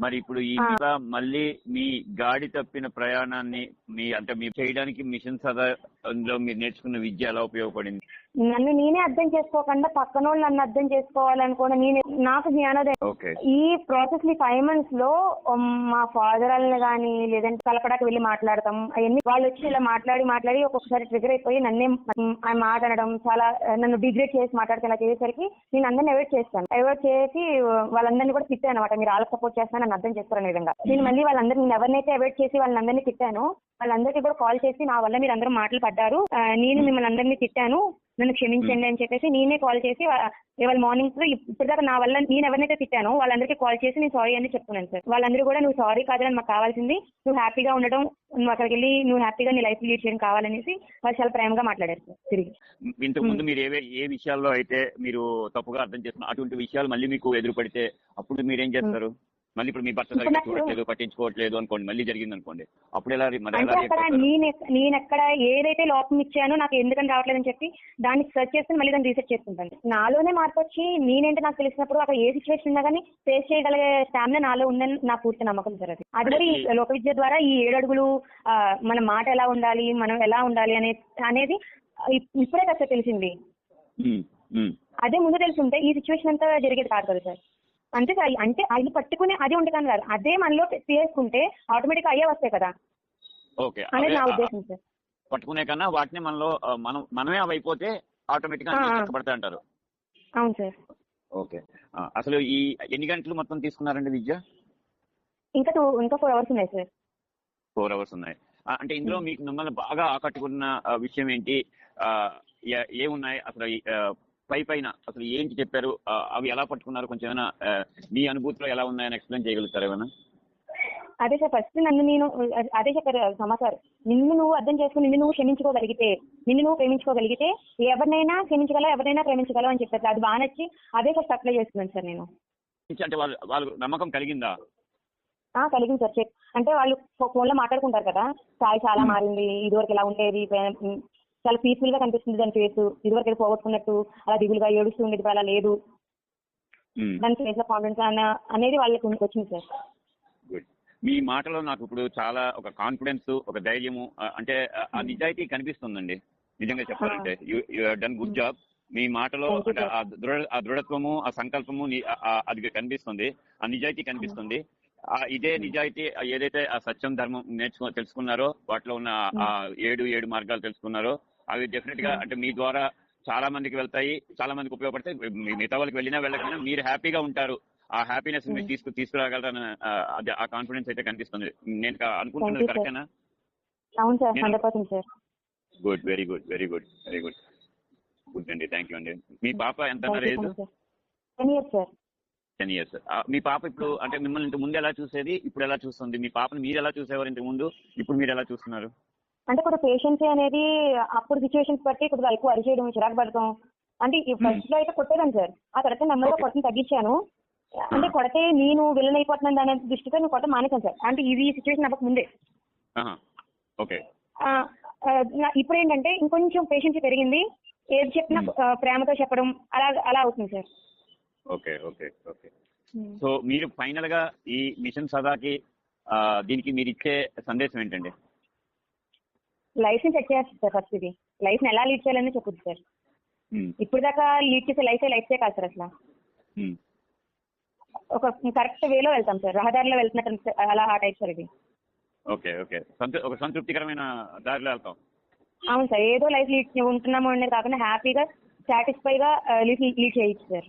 మరి ఇప్పుడు ఈ మళ్ళీ మీ గాడి తప్పిన ప్రయాణాన్ని మీరు చేయడానికి మిషన్ సదాలో మీరు నేర్చుకున్న విద్య ఎలా ఉపయోగపడింది? నన్ను నేనే అర్థం చేసుకోకుండా పక్కన వాళ్ళు నన్ను అర్థం చేసుకోవాలనుకోవడం నాకు జ్ఞానోదయం. ఈ ప్రాసెస్ 5 months లో మా ఫాదర్ వాళ్ళని కానీ లేదంటే కలపడానికి వెళ్ళి మాట్లాడతాం అవన్నీ వాళ్ళు వచ్చి ఇలా మాట్లాడి ఒక్కొక్కసారి ట్రిగర్ అయిపోయి నన్నే మాట్లాడడం చాలా నన్ను డిగ్రేడ్ చేసి మాట్లాడితే ఇలా చేసేసరికి నేను అందరిని అవాయిడ్ చేసి వాళ్ళందరినీ కూడా తిట్టాను అనమాట. మీరు వాళ్ళకి సపోర్ట్ చేస్తాను నన్ను అర్థం చేసుకోవాలనే విధంగా నేను మళ్ళీ నేను ఎవరినైతే అవాయిడ్ చేసి వాళ్ళందరినీ తిట్టాను వాళ్ళందరికీ కూడా కాల్ చేసి నా వల్ల మీరు అందరూ మాటలు పడ్డారు, నేను మిమ్మల్ని అందరినీ తిట్టాను, నన్ను క్షమించండి అని చెప్పేసి నేనే కాల్ చేసి ఇవాళ మార్నింగ్ ఇప్పటిదాకా నా వల్ల నేను ఎవరినైతే తిట్టానో వాళ్ళందరికీ కాల్ చేసి నేను సారీ అని చెప్తున్నాను సార్. వాళ్ళందరూ కూడా నువ్వు సారీ కాదని మాకు కావాల్సింది నువ్వు హ్యాపీగా ఉండడం, నువ్వు అక్కడికి వెళ్ళి నువ్వు హ్యాపీగా నీ లైఫ్ లీడ్ చేయడం కావాలనేసి వాళ్ళు చాలా ప్రేమగా మాట్లాడారు సార్. తిరిగి ఇంతకు ముందు మీరు ఏ విషయాల్లో అయితే మీరు తప్పుగా అర్థం చేస్తున్నారు అటువంటి విషయాలు మళ్ళీ మీకు ఎదురుపడితే అప్పుడు మీరేం చేస్తారు? మళ్ళీ ఇప్పుడు మీ భర్త సరిగ్గా చూడట్లేదు పట్టించుకోవట్లేదు అనుకోండి, మళ్ళీ జరిగింది అనుకోండి, అప్పుడు ఎలా? నేను ఎక్కడ ఏదైతే లోపం ఇచ్చానో నాకు ఎందుకని రావట్లేదని చెప్పి దాన్ని సెర్చ్ చేసుకుని మళ్ళీ దాన్ని రీసెర్చ్ చేసుకుంటాను. నాలోనే మార్పు వచ్చి నేనేంటి నాకు తెలిసినప్పుడు అక్కడ ఏ సిచ్యువేషన్ ఉన్నా కానీ ఫేస్ చేయగలిగే స్టామినా నాలో ఉందని నా పూర్తి నమ్మకం సార్. అది కూడా ఈ లోక విద్య ద్వారా ఈ 7 అడుగులు మన మాట ఎలా ఉండాలి, మనం ఎలా ఉండాలి అనేది ఇప్పుడే కదా తెలిసింది. అదే ముందు తెలుసుంటే ఈ సిచ్యువేషన్ అంతా జరిగేది కాదు కదా సార్. అంటే అది పట్టుకుని అది ఉండగానే కాదు, అదే మనలో చేసుకుంటే ఆటోమేటిక్ అయ్యే వస్తాయి కదా అనేది నా ఉద్దేశం సార్. పట్టుకునే కన్నా వాటిని మనలో మనమే అవి అయిపోతే ఆటోమేటిక్ గా పడతాయి అంటారు. అవును సార్. ఓకే, అసలు ఈ ఎన్ని గంటలు మొత్తం తీసుకున్నారండి విద్య? ఇంకా 4 hours ఉన్నాయి సార్. 4 hours ఉన్నాయి. అంటే ఇందులో మీకు మిమ్మల్ని బాగా ఆకట్టుకున్న విషయం ఏంటి, ఏమున్నాయి అసలు? పైన అసలు ఏంటి చెప్పారు, అవి ఎలా పట్టుకున్నారు, కొంచెం ఏమైనా మీ అనుభూతిలో ఎలా ఉన్నాయని ఎక్స్ప్లెయిన్ చేయగలుగుతారు ఏమైనా? అదే సార్, ఫస్ట్ అదే చెప్పారు సమాచారం, నిన్ను నువ్వు అర్థం చేసుకుని నిన్ను నువ్వు క్షమించుకోగలిగితే, నిన్ను నువ్వు ప్రేమించుకోగలిగితే ఎవరినైనా క్షమించగలవు, ఎవరినైనా ప్రేమించగలవు అని చెప్పారు. అది బాగా నచ్చి అదే ఫస్ట్ అప్లై చేస్తున్నాను సార్ నేను. అంటే వాళ్ళు నమ్మకం కలిగిందా? కలిగింది సార్. అంటే వాళ్ళు ఫోన్ లో మాట్లాడుకుంటారు కదా, సాయి చాలా మారింది, ఇదివరకు ఇలా ఉండేది, చాలా పీస్ఫుల్ గా కనిపిస్తుంది దాని ఫేస్, ఇదివరకు ఏదో పోగొట్టుకున్నట్టు అలా దిగులుగా ఏడుస్తూ ఉండేది అలా లేదు, దాని ఫేస్ లో కాన్ఫిడెన్స్ అనేది వాళ్ళకి వచ్చింది సార్. మీ మాటలో నాకు ఇప్పుడు చాలా ఒక కాన్ఫిడెన్స్, ఒక ధైర్యము, అంటే ఆ నిజాయితీ కనిపిస్తుందండి. నిజంగా చెప్పాలంటే యూ డన్ గుడ్ జాబ్. మీ మాటలో ఆ దృఢత్వము, ఆ సంకల్పము అది కనిపిస్తుంది, ఆ నిజాయితీ కనిపిస్తుంది. ఇదే నిజాయితీ ఏదైతే ఆ సత్యం ధర్మం తెలుసుకున్నారో, వాటిలో ఉన్న ఆ 7 మార్గాలు తెలుసుకున్నారో, అవి డెఫినెట్ గా అంటే మీ ద్వారా చాలా మందికి వెళ్తాయి, చాలా మందికి ఉపయోగపడతాయి. మిగతా వాళ్ళకి వెళ్ళకపోయినా మీరు హ్యాపీగా ఉంటారు. ఆ హ్యాపీనెస్ మీరు తీసుకురాగలరని ఆ కాన్ఫిడెన్స్ అయితే కనిపిస్తుంది. నేను అనుకుంటున్నది కరెక్టేనా? అవును sir, 100% sir. Good, very good, very good, very good, good అండి, థ్యాంక్ యూ అండి. మీ పాప ఎంత ఏజ్? 10 years sir. 10 years. మీ పాప ఇప్పుడు అంటే మిమ్మల్ని ఇంత ముందు ఎలా చూసేది, ఇప్పుడు ఎలా చూస్తుంది? మీ పాపని మీరు ఎలా చూసేవారు ఇంతకు ముందు, ఇప్పుడు మీరు ఎలా చూస్తున్నారు? అంటే ఇప్పుడు పేషెన్స్ అనేది అప్పుడు సిచ్యువేషన్స్ బట్టి ఇప్పుడు ఎక్కువ అరిచేయడం, చిరాకు పడతాం. అంటే ఫస్ట్ లో అయితే కొట్టేదాన్ని సార్, ఆ తర్వాత నెమ్మదిగా కొట్టని తగ్గించాను. అంటే కొడితే నేను విలన్ అయిపోతున్నాను అనే దృష్టితో నేను కొట్ట మానేశాను సార్. అంటే ఇది సిచ్యువేషన్ అవ్వక ముందే. ఓకే. ఇప్పుడు ఏంటంటే ఇంకొంచెం పేషెన్స్ పెరిగింది, ఏది చెప్పినా ప్రేమతో చెప్పడం అలా అవుతుంది sir. Okay, okay, okay. So మీరు ఫైనల్ గా ఈ మిషన్ సదాకి దీనికి మీరు ఇచ్చే సందేశం ఏంటండి? లైఫ్ ని సెట్ చేయాలి సార్. ఫస్ట్ ఇది లైఫ్ ని ఎలా లీడ్ చేయాలని చెప్పుద్ది సార్. ఇప్పుడు దాకా లీడ్ చేసే లైఫే కాదు సార్. అసలు ఒక కరెక్ట్ వేలో వెళ్తాం సార్, రహదారిలో వెళ్తున్నట్టు అలా ఆ టైప్ సార్ ఇది. ఓకే, ఓకే, ఒక సంతృప్తికరమైన దారిలో వెళ్తాం. అవును సార్, ఏదో లైఫ్ లీడ్ ఉంటున్నాము అనేది కాకుండా హ్యాపీగా సాటిస్ఫైగా లీడ్ చేయొచ్చు సార్.